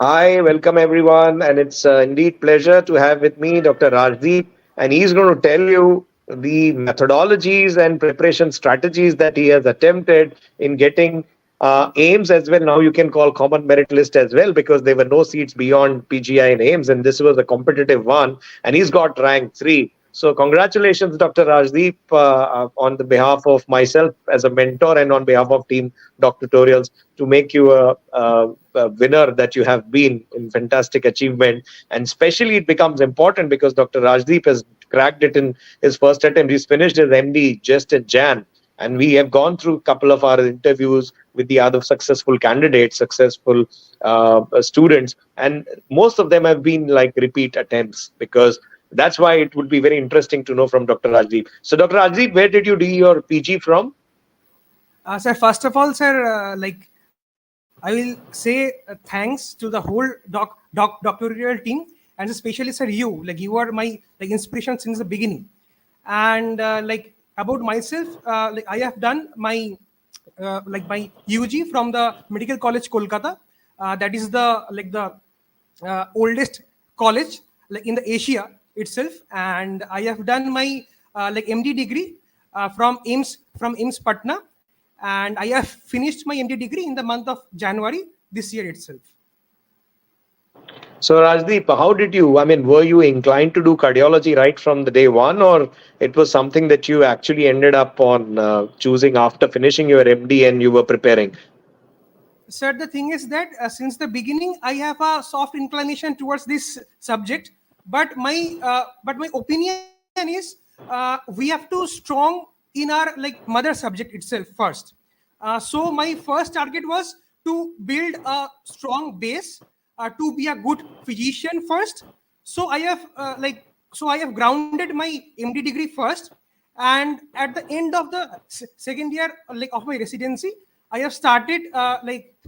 Hi, welcome everyone, and it's indeed pleasure to have with me Dr. Rajdeep, and he's going to tell you the methodologies and preparation strategies that he has attempted in getting AIMS as well. Now you can call common merit list as well because there were no seats beyond PGI and AIMS, and this was a competitive one, and he's got rank 3. So congratulations, Dr. Rajdeep, on the behalf of myself as a mentor and on behalf of team DocTutorials to make you a winner that you have been in fantastic achievement. And especially it becomes important because Dr. Rajdeep has cracked it in his first attempt. He's finished his MD just in Jan. And we have gone through a couple of our interviews with the other successful candidates, successful students. And most of them have been like repeat attempts because that's why it would be very interesting to know from Dr. Rajdeep. So, Dr. Rajdeep, where did you do your PG from? Sir, first of all, sir, I will say thanks to the whole doctoral team, and especially, sir, you. Like, you are my inspiration since the beginning. And about myself, I have done my my UG from the Medical College Kolkata. That is the oldest college in the Asia itself, and I have done my MD degree from AIMS Patna, and I have finished my MD degree in the month of January this year itself. So, Rajdeep, how did you, I mean, were you inclined to do cardiology right from the day one, or it was something that you actually ended up on choosing after finishing your MD and you were preparing? Sir, the thing is that since the beginning, I have a soft inclination towards this subject, but my opinion is we have to strong in our mother subject itself first. So my first target was to build a strong base to be a good physician first. So I have grounded my MD degree first, and at the end of the second year of my residency, I have started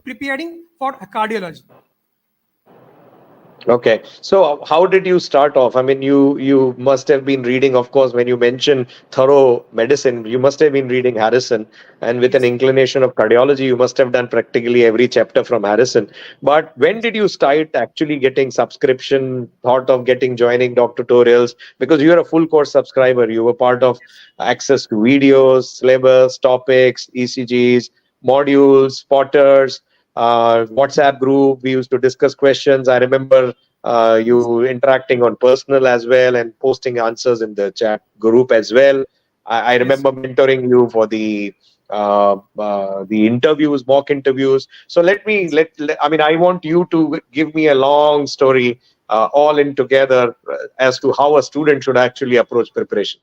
preparing for cardiology. Okay. So how did you start off? I mean, you must have been reading, of course, when you mentioned thorough medicine, you must have been reading Harrison, and with an Yes, inclination of cardiology, you must have done practically every chapter from Harrison. But when yes. did you start actually getting subscription, thought of getting joining DocTutorials? Because you're a full course subscriber, you were part of access to videos, syllabus, topics, ECGs, modules, spotters, WhatsApp group. We used to discuss questions. I remember you interacting on personal as well and posting answers in the chat group as well. I Yes. remember mentoring you for the interviews, mock interviews. So I mean, I want you to give me a long story, all in together, as to how a student should actually approach preparation.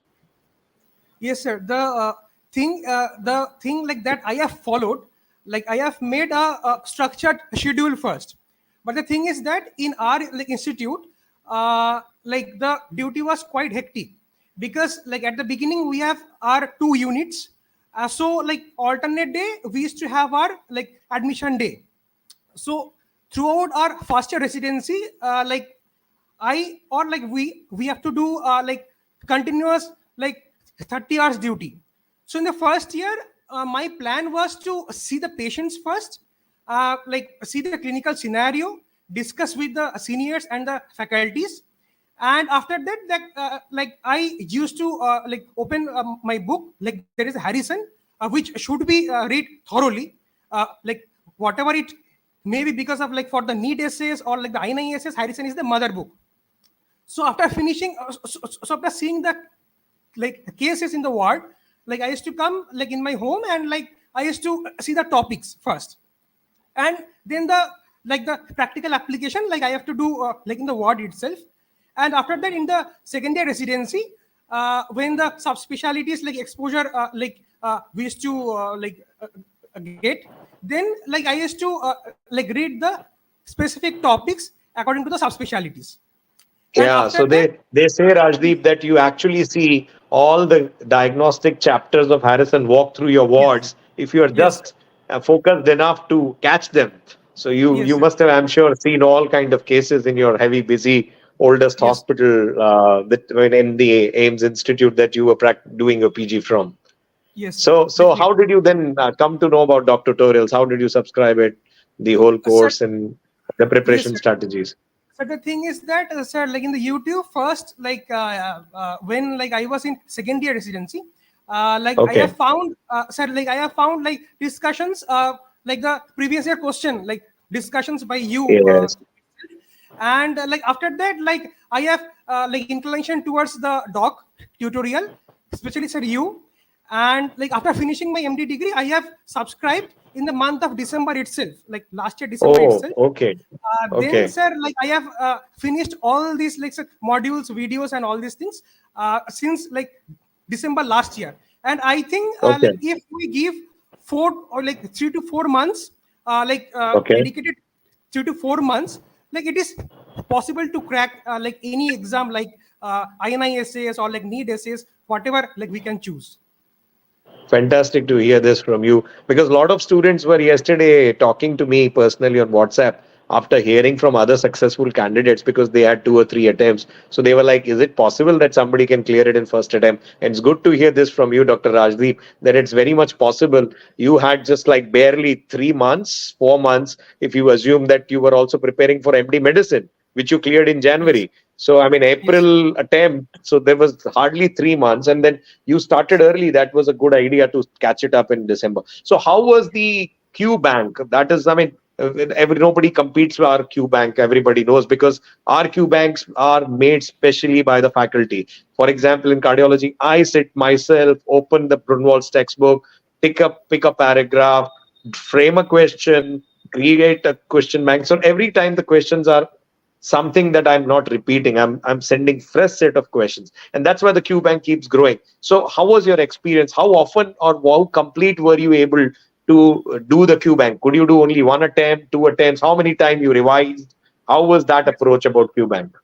Yes, sir. The thing like that I have followed, like I have made a structured schedule first. But the thing is that in our institute, the duty was quite hectic because at the beginning we have our 2 units. So alternate day we used to have our admission day. So throughout our first year residency, I or we have to do continuous 30 hours duty. So in the first year, my plan was to see the patients first, see the clinical scenario, discuss with the seniors and the faculties, and after that, I used to open my book. Like there is Harrison, which should be read thoroughly, whatever it maybe because of for the need essays or the INI essays, Harrison is the mother book. So after finishing, so after seeing the cases in the ward, I used to come in my home and I used to see the topics first, and then the practical application I have to do in the ward itself. And after that, in the second year residency, when the subspecialties exposure we used to get, then I used to read the specific topics according to the subspecialties. And Yeah, after so that, they say, Rajdeep, that you actually see all the diagnostic chapters of Harrison walk through your yes, wards if you are yes, just focused enough to catch them. So you yes, sir. must have, I'm sure, seen all kind of cases in your heavy, busy, oldest Yes, hospital in the AIMS Institute that you were doing your PG from. yes, So how definitely. did you then come to know about DocTutorials? How did you subscribe it, the whole Sir, course, and the Yes, preparation sir. strategies? So the thing is that, sir, like in the YouTube first, when like I was in second year residency, like I have Okay. found, sir, like I have found like discussions, like the previous year question, like discussions by you, Yes. and like after that, like I have like inclination towards the doc tutorial, especially sir you, and like after finishing my MD degree, I have subscribed in the month of December itself, like last year December Oh, itself. okay. Then, Okay. sir, like I have finished all these like sir, modules, videos, and all these things since like December last year. And I think Okay. like if we give 3 to 4 months, Okay. dedicated 3 to 4 months, like it is possible to crack like any exam like INI essays or like need essays, whatever like we can choose. Fantastic to hear this from you because a lot of students were yesterday talking to me personally on WhatsApp after hearing from other successful candidates because they had 2 or 3 attempts. So they were like, is it possible that somebody can clear it in first attempt? And it's good to hear this from you, Dr. Rajdeep, that it's very much possible. You had just like barely 3 months, 4 months, if you assume that you were also preparing for MD medicine, which you cleared in Yes. January. So, I mean, Yes. April attempt. So there was hardly 3 months. And then you started early. That was a good idea to catch it up in December. So how was the Q Bank? That is, I mean, nobody competes with our Q Bank. Everybody knows because our Q Banks are made specially by the faculty. For example, in cardiology, I sit myself, open the Brunwald's textbook, pick a paragraph, frame a question, create a question bank. So every time the questions are something that I'm not repeating. I'm sending fresh set of questions, and that's why the Q bank keeps growing. So, how was your experience? How often or how complete were you able to do the Q bank? Could you do only one attempt, 2 attempts? How many times you revised? How was that approach about Q bank?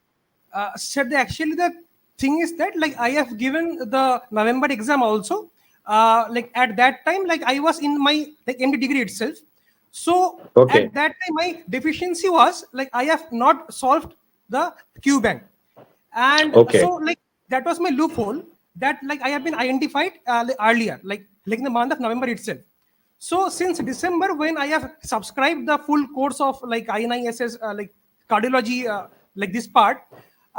Sir, actually the thing is that like I have given the November exam also. Like at that time, like I was in my like MD degree itself. So Okay, at that time, my deficiency was like I have not solved the Q bank, and okay, so like that was my loophole that like I have been identified like, earlier, like in the month of November itself. So since December, when I have subscribed the full course of like INI SS like cardiology, like this part,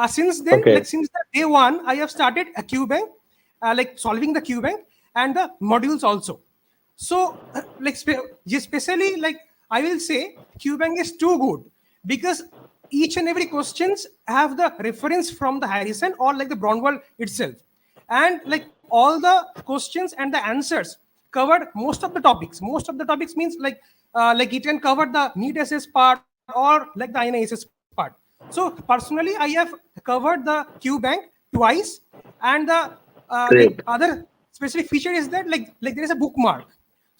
since then, okay, like since the day one, I have started a Q bank, like solving the Q bank and the modules also. So especially like I will say Q bank is too good because each and every questions have the reference from the Harrison or like the Brownwell itself, and like all the questions and the answers covered most of the topics means like it can cover the need assess part or like the INISS part. So personally I have covered the Q bank twice, and the like great. other specific feature is that like there is a bookmark.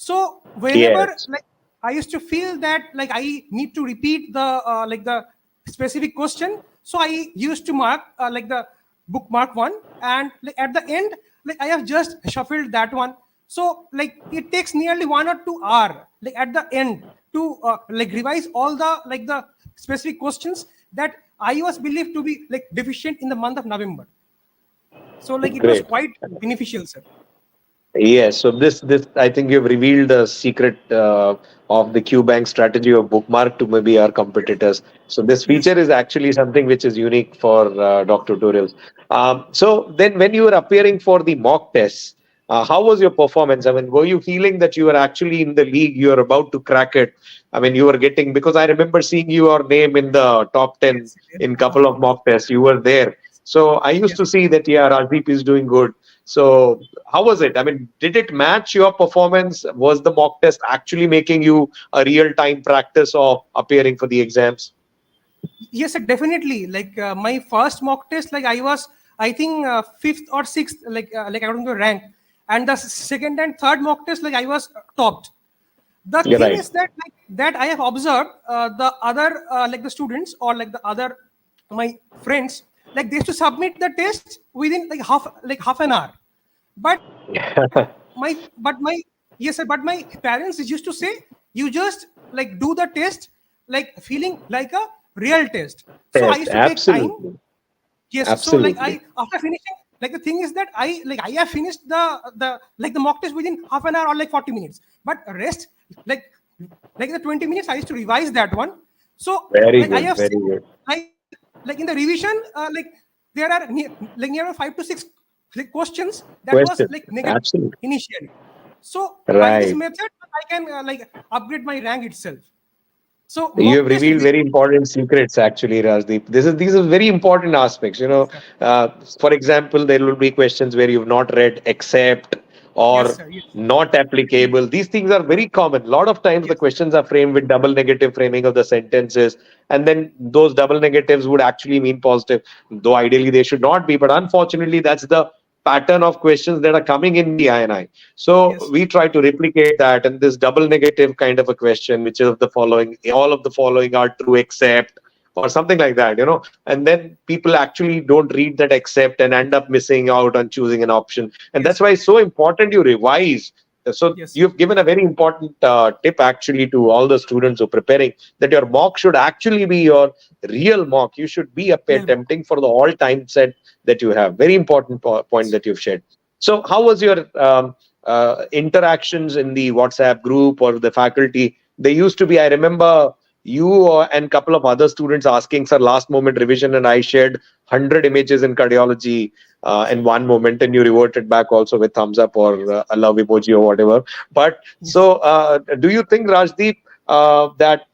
So whenever Yes, like I used to feel that like I need to repeat the like the specific question, so I used to mark like the bookmark one, and like at the end like I have just shuffled that one. So like it takes nearly 1 or 2 hour like at the end to like revise all the like the specific questions that I was believed to be like deficient in the month of November. So like it was great. quite beneficial, sir. Yes, so this I think you've revealed the secret of the QBank strategy of bookmark to maybe our competitors. So this Yes. feature is actually something which is unique for DocTutorials. So then, when you were appearing for the mock tests, how was your performance? I mean, were you feeling that you were actually in the league? You were about to crack it. I mean, you were getting because I remember seeing your name in the top 10 Yes. Yes. in couple of mock tests. You were there. So I used Yes. to see that yeah, Rajdeep is doing good. So how was it? I mean, did it match your performance? Was the mock test actually making you a real time practice of appearing for the exams? Yes, sir, definitely. Like my first mock test, like I was, I think fifth or sixth, like according to rank, and the second and third mock test, like I was topped. The You're thing right. is that like that I have observed the other like the students or like the other my friends, like they used to submit the test within like half an hour, but my yes sir, but my parents used to say you just like do the test like feeling like a real test. So I Test. used to take time. Absolutely. Yes, so like Absolutely. I after finishing, like the thing is that I have finished the like the mock test within half an hour or like 40 minutes, but rest like like the 20 minutes I used to revise that one. So Very like I good. have Very seen, good. like in the revision, like there are near 5 to 6 questions that was Question. like negative Absolutely. initially. So by this Right. method, I can like upgrade my rank itself. So You have mock test revealed really, very important secrets, actually, Rajdeep. These are very important aspects. yes sir, For example, there will be questions where you've not read except yes or sir, yes, not applicable. These things are very common. A lot of times, the yes, questions are framed with double negative framing of the sentences, and then those double negatives would actually mean positive, though ideally they should not be. But unfortunately, that's the pattern of questions that are coming in the INI. So yes, we try to replicate that, and this double negative kind of a question, which is of the following, all of the following are true except, or something like that, and then people actually don't read that except and end up missing out on choosing an option. And yes that's sir, why it's so important you revise. So yes, you've given a very important tip actually to all the students who are preparing, that your mock should actually be your real mock. You should be real mock, attempting for the all time set that you have. Very important point that you've shared. So, how was your interactions in the WhatsApp group or the faculty? They used to be, I remember you and a couple of other students asking, sir, last moment revision, and I shared 100 images in cardiology in one moment, and you reverted back also with thumbs up or a love emoji or whatever. But yes. so, do you think, Rajdeep, that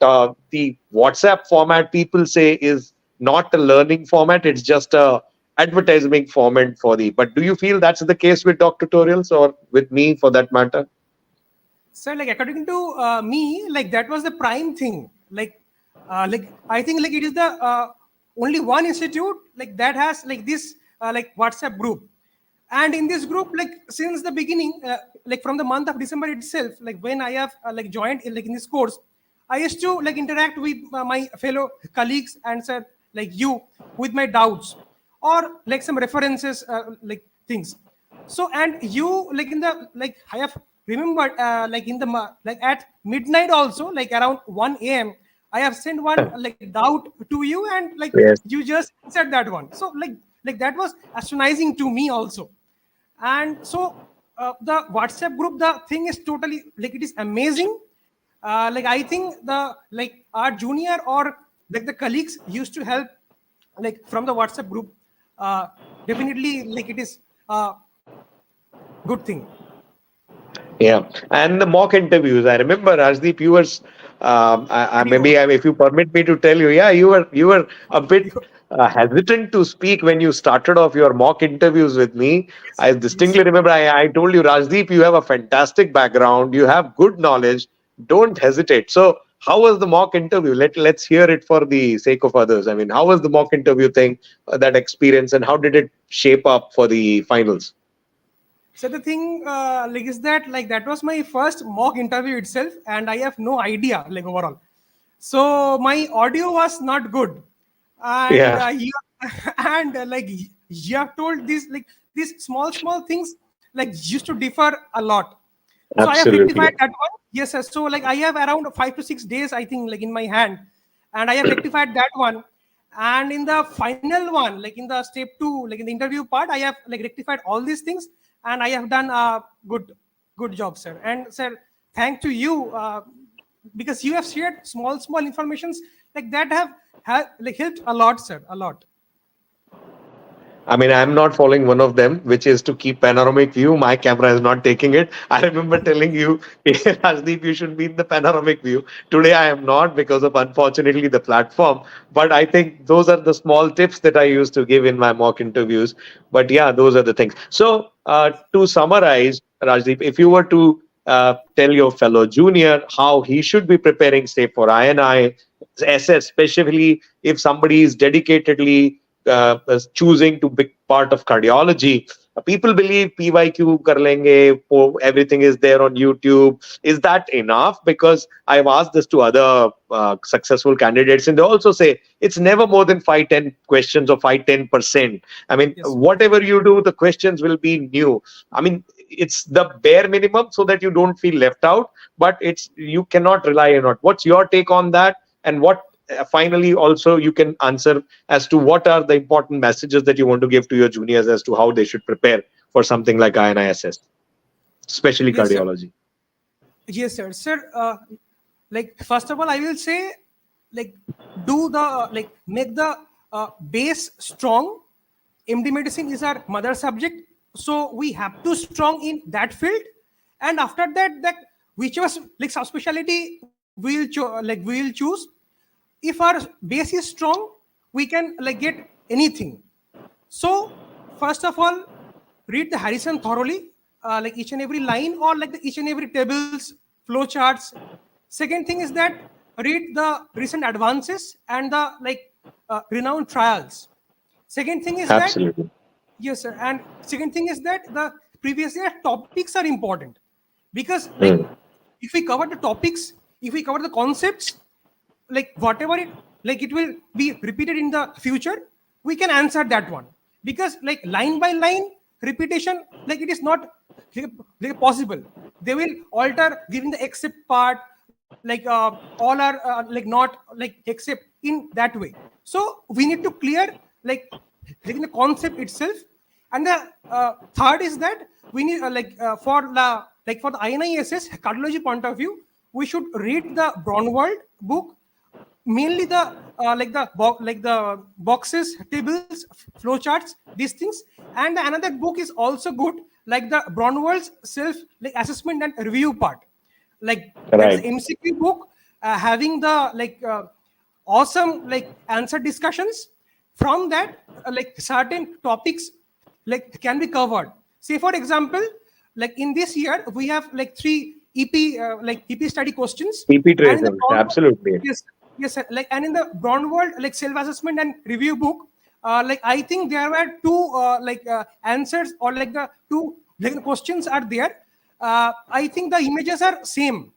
the WhatsApp format people say is not a learning format, it's just a advertising format for the, but do you feel that's the case with DocTutorials or with me for that matter? So like according to me, like that was the prime thing. Like I think like it is the only one institute like that has like this like WhatsApp group, and in this group like since the beginning, like from the month of December itself, like when I have like joined like in this course, I used to like interact with my fellow colleagues and said like you with my doubts or like some references like things. So and you like in the like I have remembered like in the like at midnight also like around 1 a.m. I have sent one like doubt to you and like Yes, you just said that one. So like that was astonishing to me also. And so the WhatsApp group, the thing is totally like it is amazing. Like I think the like our junior or like the colleagues used to help like from the WhatsApp group. Definitely like it is good thing. yeah. And the mock interviews, I remember, Rajdeep, you were, Pretty more. maybe if you permit me to tell you, yeah, you were a bit hesitant to speak when you started off your mock interviews with me. Yes, I yes. distinctly remember I told you, Rajdeep, you have a fantastic background, you have good knowledge, don't hesitate. So, how was the mock interview? Let's hear it for the sake of others. I mean, how was the mock interview thing, that experience, and how did it shape up for the finals? So the thing like is that like that was my first mock interview itself, and I have no idea like overall. So my audio was not good, and Yeah, you and like you have told these small things like used to differ a lot. So I have absolutely. rectified that one. Yes, sir. So like I have around 5 to 6 days, I think, like in my hand, and I have rectified that one. And in the final one, like in the step two, like in the interview part, I have like rectified all these things, and I have done a good job, sir. And sir, thank to you because you have shared small informations like that have like helped a lot, sir, a lot. I mean, I'm not following one of them, which is to keep panoramic view. My camera is not taking it. I remember telling you, Rajdeep, you should be in the panoramic view. Today, I am not because of, unfortunately, the platform. But I think those are the small tips that I used to give in my mock interviews. But yeah, those are the things. So, to summarize, Rajdeep, if you were to tell your fellow junior how he should be preparing, say, for INI, SS, especially if somebody is dedicatedly choosing to be part of cardiology. People believe PYQ kar lenge, everything is there on YouTube. Is that enough? Because I've asked this to other successful candidates, and they also say it's never more than 5-10 questions or 5-10%. I mean, Yes, whatever you do, the questions will be new. I mean, it's the bare minimum so that you don't feel left out, but it's you cannot rely on it. What's your take on that? And what finally also you can answer as to what are the important messages that you want to give to your juniors as to how they should prepare for something like INISS, especially yes, sir. cardiology. Yes, sir. Sir, like first of all, I will say like do the make the base strong. MD medicine is our mother subject, so we have to strong in that field. And after that, whichever subspecialty we'll choose. If our base is strong, we can get anything. So first of all, read the Harrison thoroughly, each and every line, or each and every tables, flow charts. Second thing is that read the recent advances and the renowned trials. Second thing is that, Absolutely. yes, sir. And second thing is that the previous year topics are important, because Hmm. if we cover the topics, if we cover the concepts, whatever it will be repeated in the future, we can answer that one. Because line by line repetition, it is not possible. They will alter giving the except part, all are not except in that way. So we need to clear in the concept itself. And the third is that we need for the INI SS cardiology point of view, we should read the Braunwald book, mainly the the boxes, tables, flowcharts, these things. And another book is also good, like the Braunwald's self assessment and review part. That is Right. MCQ book, having the awesome answer discussions. From that, certain topics can be covered. Say for example, in this year we have three EP EP study questions. EP And in the tracing. Absolutely. yes, yes, sir. And in the Braunwald self-assessment and review book, I think there were two answers, or the two questions are there. I think the images are same,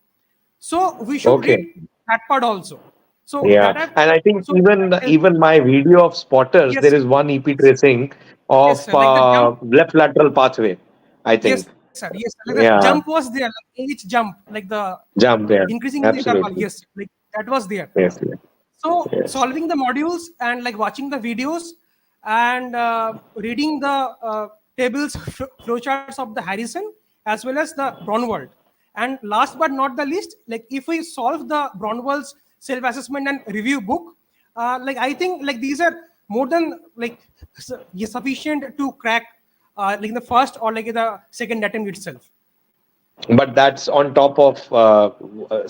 so we should Okay. read that part also. So Yeah, that have, and I think so even that helps. even my video of spotters, there Yes, is one EP tracing yes, of sir. Like the jump. left lateral pathway, I Yes, think. sir. Yes, sir. Like the jump Yeah, was there, each jump, the jump there. increasing in the interval. Absolutely. Yes, that was there. Yes, yes, So yes. solving the modules and watching the videos and reading the tables, flowcharts of the Harrison, as well as the Braunwald. And last but not the least, if we solve the Braunwald's self-assessment and review book, I think these are more than sufficient to crack in the first or the second attempt itself. But that's on top of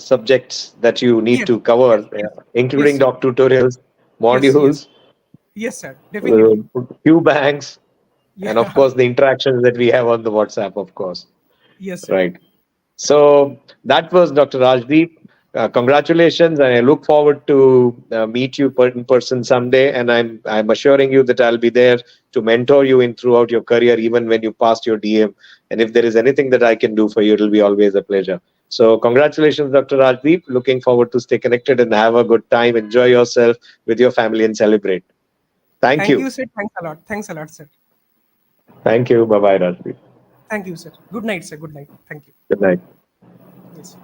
subjects that you need Yes, to cover, yes, yes, including sir. DocTutorials, Yes, yes, modules, yes, sir. Definitely. Q banks, and of Yeah. course the interactions that we have on the WhatsApp, of course. Yes, sir. Right. So that was Dr. Rajdeep. Congratulations, and I look forward to meet you in person someday. And I'm assuring you that I'll be there to mentor you in throughout your career, even when you passed your DM. And if there is anything that I can do for you, it'll be always a pleasure. So congratulations, Dr. Rajdeep. Looking forward to stay connected and have a good time. Enjoy yourself with your family and celebrate. Thank Thank you. you, sir. Thanks a lot. Thanks a lot, sir. Thank you. Bye bye, Rajdeep. Thank you, sir. Good night, sir. Good night. Thank you. Good night. Yes.